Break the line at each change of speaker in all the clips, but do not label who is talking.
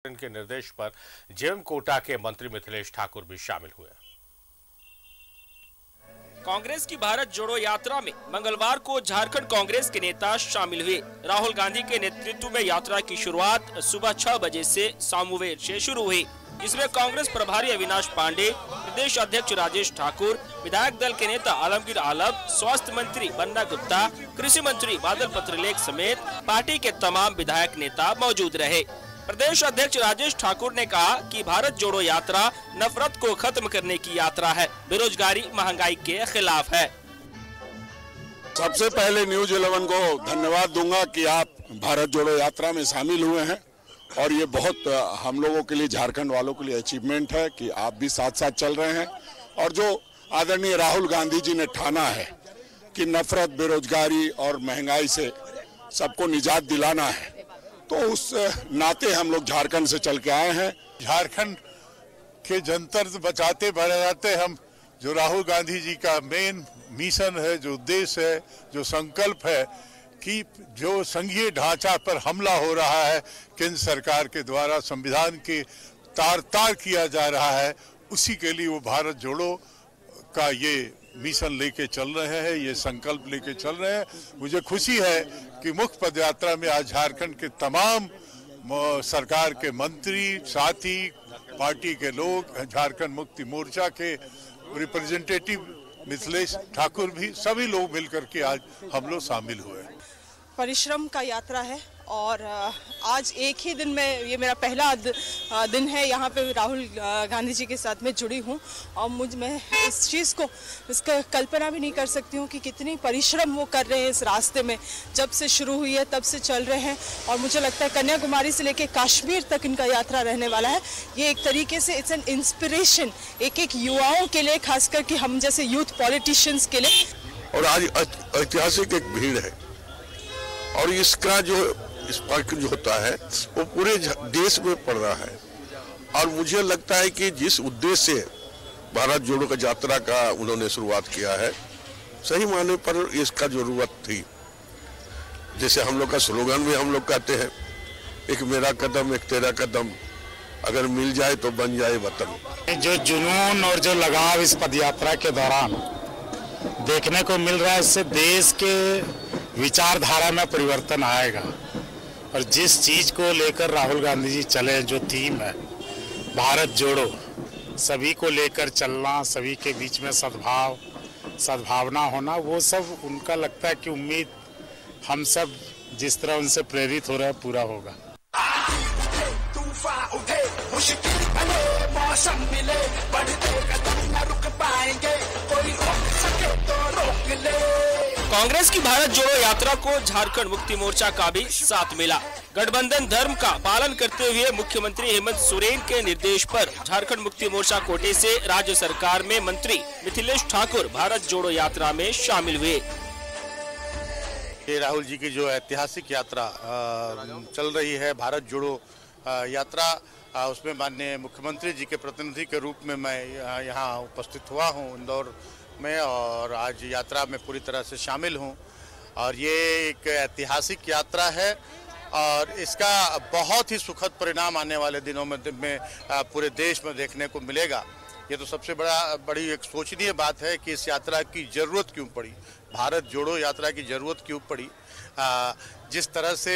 के निर्देश पर जेएम कोटा के मंत्री मिथिलेश ठाकुर भी शामिल हुए।
कांग्रेस की भारत जोड़ो यात्रा में मंगलवार को झारखंड कांग्रेस के नेता शामिल हुए। राहुल गांधी के नेतृत्व में यात्रा की शुरुआत सुबह 6 बजे से सामुवेर से शुरू हुई। इसमें कांग्रेस प्रभारी अविनाश पांडे, प्रदेश अध्यक्ष राजेश ठाकुर, विधायक दल के नेता आलमगीर आलम, स्वास्थ्य मंत्री बन्ना गुप्ता, कृषि मंत्री बादल पत्रलेख समेत पार्टी के तमाम विधायक नेता मौजूद रहे। प्रदेश अध्यक्ष राजेश ठाकुर ने कहा कि भारत जोड़ो यात्रा नफरत को खत्म करने की यात्रा है, बेरोजगारी महंगाई के खिलाफ है।
सबसे पहले न्यूज 11 को धन्यवाद दूंगा कि आप भारत जोड़ो यात्रा में शामिल हुए हैं और ये बहुत हम लोगों के लिए, झारखंड वालों के लिए अचीवमेंट है कि आप भी साथ साथ चल रहे हैं। और जो आदरणीय राहुल गांधी जी ने ठाना है कि नफरत, बेरोजगारी और महंगाई से सबको निजात दिलाना है, तो उस नाते हम लोग झारखंड से चल के आए हैं।
झारखंड के जंतर बचाते बढ़ाते हम, जो राहुल गांधी जी का मेन मिशन है, जो उद्देश्य है, जो संकल्प है कि जो संघीय ढांचा पर हमला हो रहा है केंद्र सरकार के द्वारा, संविधान के तार किया जा रहा है, उसी के लिए वो भारत जोड़ो का ये मिशन लेके चल रहे हैं, ये संकल्प लेके चल रहे हैं। मुझे खुशी है कि मुख्य पदयात्रा में आज झारखंड के तमाम सरकार के मंत्री, साथी, पार्टी के लोग, झारखंड मुक्ति मोर्चा के रिप्रेजेंटेटिव मिथिलेश ठाकुर भी, सभी लोग मिलकर के आज हम लोग शामिल हुए।
परिश्रम का यात्रा है और आज एक ही दिन में, ये मेरा पहला दिन है यहाँ पे राहुल गांधी जी के साथ में जुड़ी हूँ और मैं इस चीज़ को, इसका कल्पना भी नहीं कर सकती हूँ कि कितनी परिश्रम वो कर रहे हैं इस रास्ते में। जब से शुरू हुई है तब से चल रहे हैं और मुझे लगता है कन्याकुमारी से लेकर कश्मीर तक इनका यात्रा रहने वाला है। ये एक तरीके से इट्स एन इंस्पिरेशन एक युवाओं के लिए, खासकर कि हम जैसे यूथ पॉलिटिशियंस के लिए।
और आज ऐतिहासिक एक भीड़ है और इसका जो स्पर्क जो होता है वो पूरे देश में पड़ रहा है। और मुझे लगता है कि जिस उद्देश्य से भारत जोड़ो का यात्रा का उन्होंने शुरुआत किया है, सही मायने पर इसका जरूरत थी। जैसे हम लोग का स्लोगन भी हम लोग कहते हैं, एक मेरा कदम एक तेरा कदम, अगर मिल जाए तो बन जाए वतन।
जो जुनून और जो लगाव इस पदयात्रा के दौरान देखने को मिल रहा है, इससे देश के विचारधारा में परिवर्तन आएगा। और जिस चीज को लेकर राहुल गांधी जी चले, जो थीम है भारत जोड़ो, सभी को लेकर चलना, सभी के बीच में सद्भावना होना, वो सब उनका लगता है कि उम्मीद हम सब जिस तरह उनसे प्रेरित हो रहे हैं पूरा होगा।
कांग्रेस की भारत जोड़ो यात्रा को झारखंड मुक्ति मोर्चा का भी साथ मिला। गठबंधन धर्म का पालन करते हुए मुख्यमंत्री हेमंत सोरेन के निर्देश पर झारखंड मुक्ति मोर्चा कोटे से राज्य सरकार में मंत्री मिथिलेश ठाकुर भारत जोड़ो यात्रा में शामिल हुए।
राहुल जी की जो ऐतिहासिक यात्रा चल रही है, भारत जोड़ो यात्रा, उसमें माननीय मुख्यमंत्री जी के प्रतिनिधि के रूप में मैं यहाँ उपस्थित हुआ हूँ इंदौर में और आज यात्रा में पूरी तरह से शामिल हूँ। और ये एक ऐतिहासिक यात्रा है और इसका बहुत ही सुखद परिणाम आने वाले दिनों में पूरे देश में देखने को मिलेगा। ये तो सबसे बड़ी एक सोचनीय बात है कि इस यात्रा की ज़रूरत क्यों पड़ी, भारत जोड़ो यात्रा की ज़रूरत क्यों पड़ी। जिस तरह से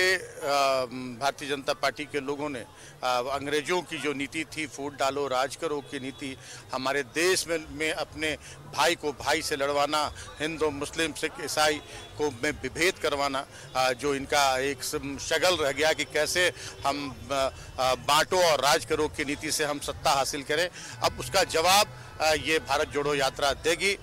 भारतीय जनता पार्टी के लोगों ने अंग्रेजों की जो नीति थी, फूट डालो राज करो की नीति, हमारे देश में अपने भाई को भाई से लड़वाना, हिंदू मुस्लिम सिख ईसाई को में विभेद करवाना, जो इनका एक शगल रह गया कि कैसे हम बांटो और राज करो की नीति से हम सत्ता हासिल करें, अब उसका जवाब ये भारत जोड़ो यात्रा देगी।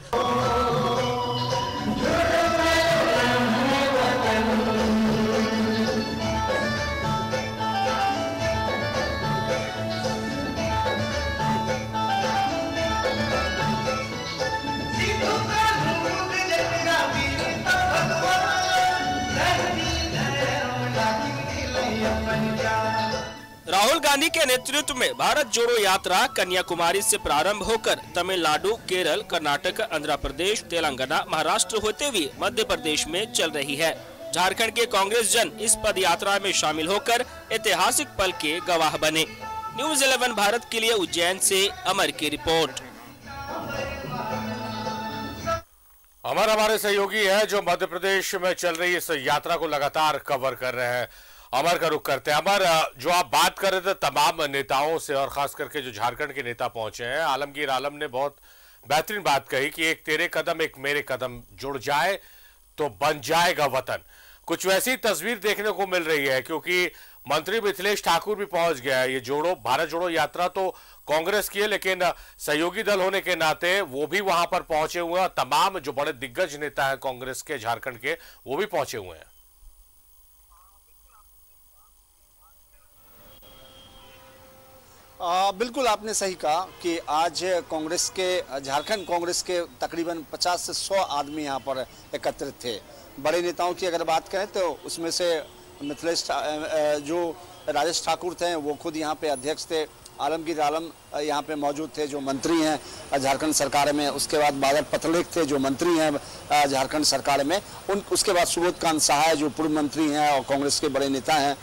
राहुल गांधी के नेतृत्व में भारत जोड़ो यात्रा कन्याकुमारी से प्रारंभ होकर तमिलनाडु, केरल, कर्नाटक, आंध्र प्रदेश, तेलंगाना, महाराष्ट्र होते हुए मध्य प्रदेश में चल रही है। झारखंड के कांग्रेस जन इस पद यात्रा में शामिल होकर ऐतिहासिक पल के गवाह बने। न्यूज़ 11 भारत के लिए उज्जैन से अमर की रिपोर्ट।
अमर हमारे सहयोगी है जो मध्य प्रदेश में चल रही इस यात्रा को लगातार कवर कर रहे हैं। अमर का रुख करते हैं। अमर, जो आप बात कर रहे थे तमाम नेताओं से और खास करके जो झारखंड के नेता पहुंचे हैं, आलमगीर आलम ने बहुत बेहतरीन बात कही कि एक तेरे कदम एक मेरे कदम जुड़ जाए तो बन जाएगा वतन। कुछ वैसी तस्वीर देखने को मिल रही है क्योंकि मंत्री मिथिलेश ठाकुर भी पहुंच गया है। ये भारत जोड़ो यात्रा तो कांग्रेस की है, लेकिन सहयोगी दल होने के नाते वो भी वहां पर पहुंचे हुए हैं। तमाम जो बड़े दिग्गज नेता हैं कांग्रेस के झारखंड के, वो भी पहुंचे हुए हैं।
बिल्कुल आपने सही कहा कि आज कांग्रेस के झारखंड कांग्रेस के तकरीबन 50 से 100 आदमी यहाँ पर एकत्रित थे। बड़े नेताओं की अगर बात करें तो उसमें से मिथिलेश जो राजेश ठाकुर थे वो खुद यहाँ पे अध्यक्ष थे। आलमगीर आलम यहाँ पे मौजूद थे जो मंत्री हैं झारखंड सरकार में। उसके बाद बादल पत्रलेख थे जो मंत्री हैं झारखंड सरकार में। उसके बाद सुबोध कांत सहाय जो पूर्व मंत्री हैं और कांग्रेस के बड़े नेता हैं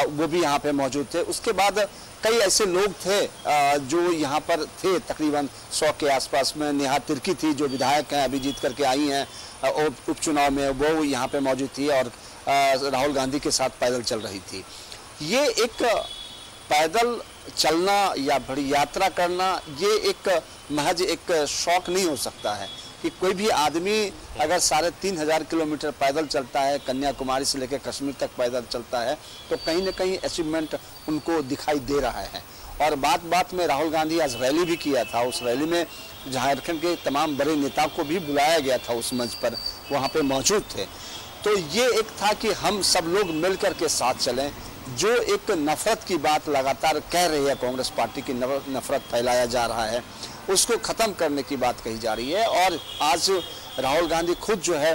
वो भी यहाँ पे मौजूद थे। उसके बाद कई ऐसे लोग थे जो यहाँ पर थे, तकरीबन 100 के आसपास में। नेहा तिर्की थी जो विधायक हैं, अभी जीत करके आई हैं उपचुनाव में, वो यहाँ पे मौजूद थी और राहुल गांधी के साथ पैदल चल रही थी। ये एक पैदल चलना या बड़ी यात्रा करना ये एक महज एक शौक नहीं हो सकता है कि कोई भी आदमी अगर 3,500 किलोमीटर पैदल चलता है, कन्याकुमारी से लेकर कश्मीर तक पैदल चलता है, तो कहीं ना कहीं अचीवमेंट उनको दिखाई दे रहा है। और बात बात में राहुल गांधी आज रैली भी किया था। उस रैली में झारखंड के तमाम बड़े नेताओं को भी बुलाया गया था, उस मंच पर वहाँ पे मौजूद थे। तो ये एक था कि हम सब लोग मिलकर के साथ चलें। जो एक नफरत की बात लगातार कह रही है कांग्रेस पार्टी की, नफरत फैलाया जा रहा है, उसको ख़त्म करने की बात कही जा रही है। और आज राहुल गांधी खुद जो है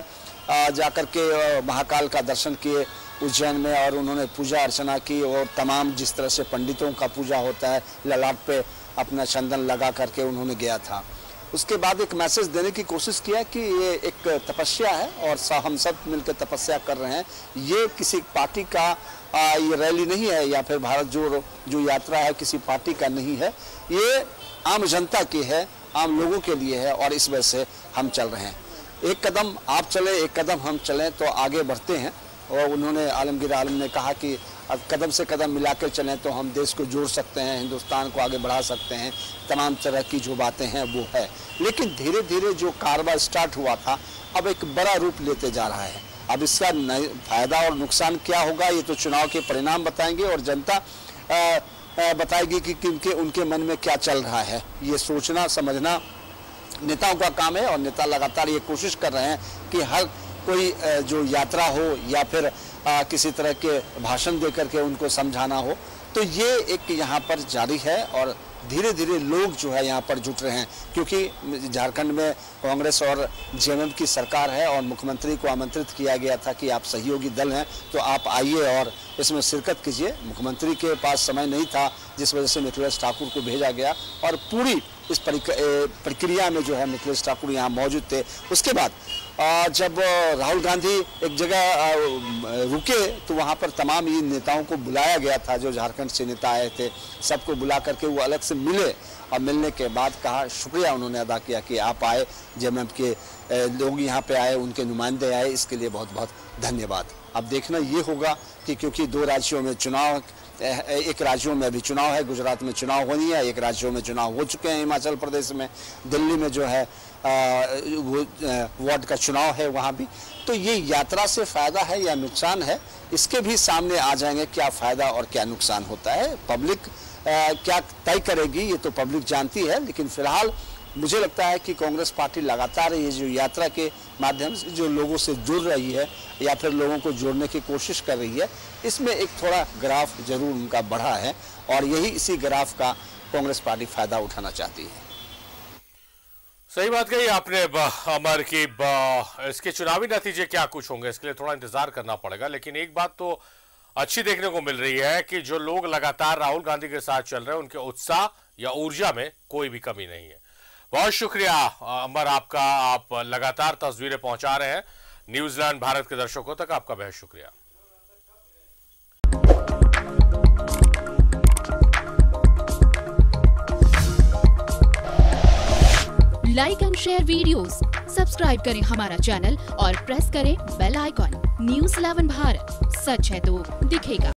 जाकर के महाकाल का दर्शन किए उज्जैन में और उन्होंने पूजा अर्चना की और तमाम जिस तरह से पंडितों का पूजा होता है ललाट पे अपना चंदन लगा करके उन्होंने गया था। उसके बाद एक मैसेज देने की कोशिश किया कि ये एक तपस्या है और हम सब मिलकर तपस्या कर रहे हैं। ये किसी पार्टी का ये रैली नहीं है या फिर भारत जो यात्रा है किसी पार्टी का नहीं है, ये आम जनता की है, आम लोगों के लिए है और इस वजह से हम चल रहे हैं। एक कदम आप चले, एक कदम हम चलें तो आगे बढ़ते हैं। और उन्होंने आलमगीर आलम ने कहा कि कदम से कदम मिलाकर चलें तो हम देश को जोड़ सकते हैं, हिंदुस्तान को आगे बढ़ा सकते हैं। तमाम तरह की जो बातें हैं वो है, लेकिन धीरे धीरे जो कारवां स्टार्ट हुआ था अब एक बड़ा रूप लेते जा रहा है। अब इसका फायदा और नुकसान क्या होगा ये तो चुनाव के परिणाम बताएंगे और जनता बताएगी कि उनके मन में क्या चल रहा है। ये सोचना समझना नेताओं का काम है और नेता लगातार ये कोशिश कर रहे हैं कि हर कोई जो यात्रा हो या फिर किसी तरह के भाषण दे करके उनको समझाना हो, तो ये एक यहाँ पर जारी है और धीरे धीरे लोग जो है यहाँ पर जुट रहे हैं। क्योंकि झारखंड में कांग्रेस और जेएमएम की सरकार है और मुख्यमंत्री को आमंत्रित किया गया था कि आप सहयोगी दल हैं तो आप आइए और इसमें शिरकत कीजिए। मुख्यमंत्री के पास समय नहीं था जिस वजह से मिथिलेश ठाकुर को भेजा गया और पूरी इस प्रक्रिया में जो है मिथिलेश ठाकुर यहाँ मौजूद थे। उसके बाद जब राहुल गांधी एक जगह रुके तो वहाँ पर तमाम इन नेताओं को बुलाया गया था जो झारखंड से नेता आए थे, सबको बुला करके वो अलग से मिले और मिलने के बाद कहा, शुक्रिया उन्होंने अदा किया कि आप आए, जेएमएम के लोग यहाँ पे आए, उनके नुमाइंदे आए, इसके लिए बहुत बहुत धन्यवाद। अब देखना ये होगा कि क्योंकि 2 राज्यों में चुनाव, एक राज्यों में अभी चुनाव है, गुजरात में चुनाव होनी है, एक राज्यों में चुनाव हो चुके हैं, हिमाचल प्रदेश में, दिल्ली में जो है वो वार्ड का चुनाव है वहाँ भी। तो ये यात्रा से फायदा है या नुकसान है, इसके भी सामने आ जाएंगे क्या फायदा और क्या नुकसान होता है। पब्लिक क्या तय करेगी ये तो पब्लिक जानती है, लेकिन फिलहाल मुझे लगता है कि कांग्रेस पार्टी लगातार ये जो यात्रा के माध्यम से जो लोगों से जुड़ रही है या फिर लोगों को जोड़ने की कोशिश कर रही है, इसमें एक थोड़ा ग्राफ जरूर उनका बढ़ा है और यही इसी ग्राफ का कांग्रेस पार्टी फायदा उठाना चाहती है।
सही बात कही आपने अमर की। इसके चुनावी नतीजे क्या कुछ होंगे इसके लिए थोड़ा इंतजार करना पड़ेगा, लेकिन एक बात तो अच्छी देखने को मिल रही है कि जो लोग लगातार राहुल गांधी के साथ चल रहे हैं उनके उत्साह या ऊर्जा में कोई भी कमी नहीं है। बहुत शुक्रिया अमर आपका, आप लगातार तस्वीरें पहुंचा रहे हैं। न्यूजीलैंड भारत के दर्शकों तक आपका बेहद शुक्रिया।
Like and share videos, subscribe करें हमारा चैनल और प्रेस करें बेल आइकॉन। न्यूज़ 11 भारत, सच है तो दिखेगा।